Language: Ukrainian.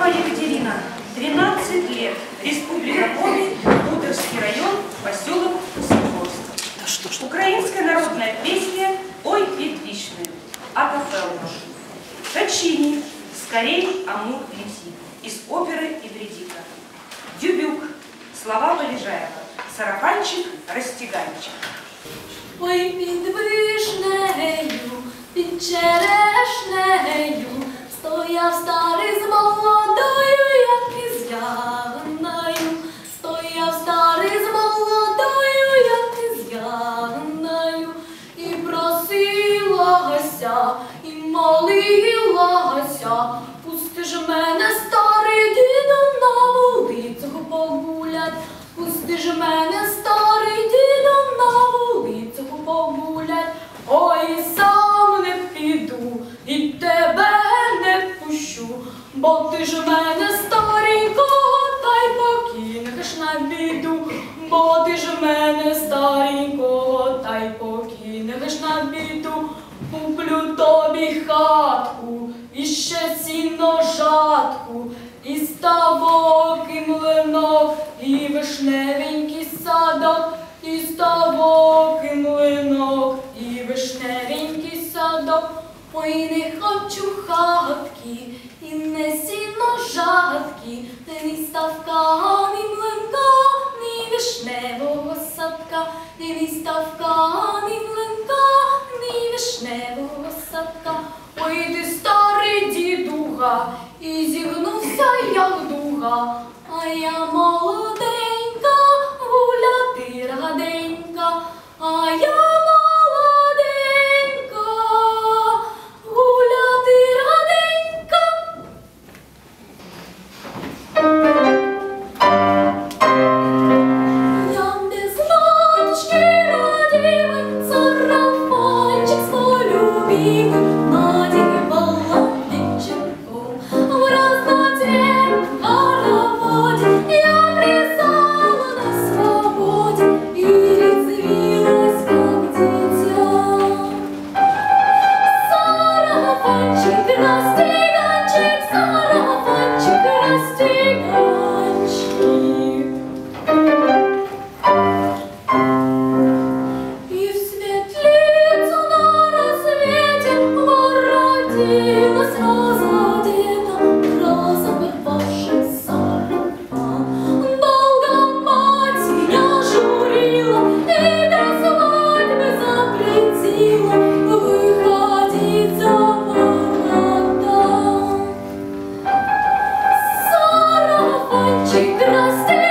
Романова Екатерина, 13 лет, Республика Коми, Хуторский район, поселок Усогорск. Украинская народная песня «Ой, Петвишны», акапелла. Качини, «Скорей, Амур, лети», из оперы «Эвредика». Дюбюк, слова Полежаева, сарафанчик, растяганчик. Ой, під вишнею, під черешнею, стояв старий з молодою, як із ягною. Стояв старий з молодою, як із ягною. І просилася, і молилася, пусти ж мене, старий дідом, на вулицю погулять. Пусти ж мене, старий дідом, на вулицю погулять. Ой, сам не піду і тебе не пущу, бо ти ж мене, старенького, та й покинеш на біду. Бо ти ж мене, старенького, та й покинеш на біду. Куплю тобі хатку, і ще сіножатку, і ставок, і млинок, і вишневенький садок, і ставок, і млинок, і вишневенький садок. Ой, не хочу хатки, і не сіножатки, ні ставка, ні млинка, ні вишневого садка, ні ставка, ні млинка, ні вишневого садка. Ой, ти старий дідуга, і зігнувся, як дуга, а я молоденька, гуляти раденька, а я молоденька, гуляти раденька. Я без матушки родимой, сарафанчик свой любимый надевала вечерком. В разноцветном хороводе я плясала на свободе и резвилась, как дитя. Сарафанчик, растяганчик, сарафанчик, растяганчик. И в светлицу на рассвете воротилась разодета, разорвавший сарафан. Долго мать меня журила и до свадьбы запретила выходить за ворота. Сарафанчик, растяганчик,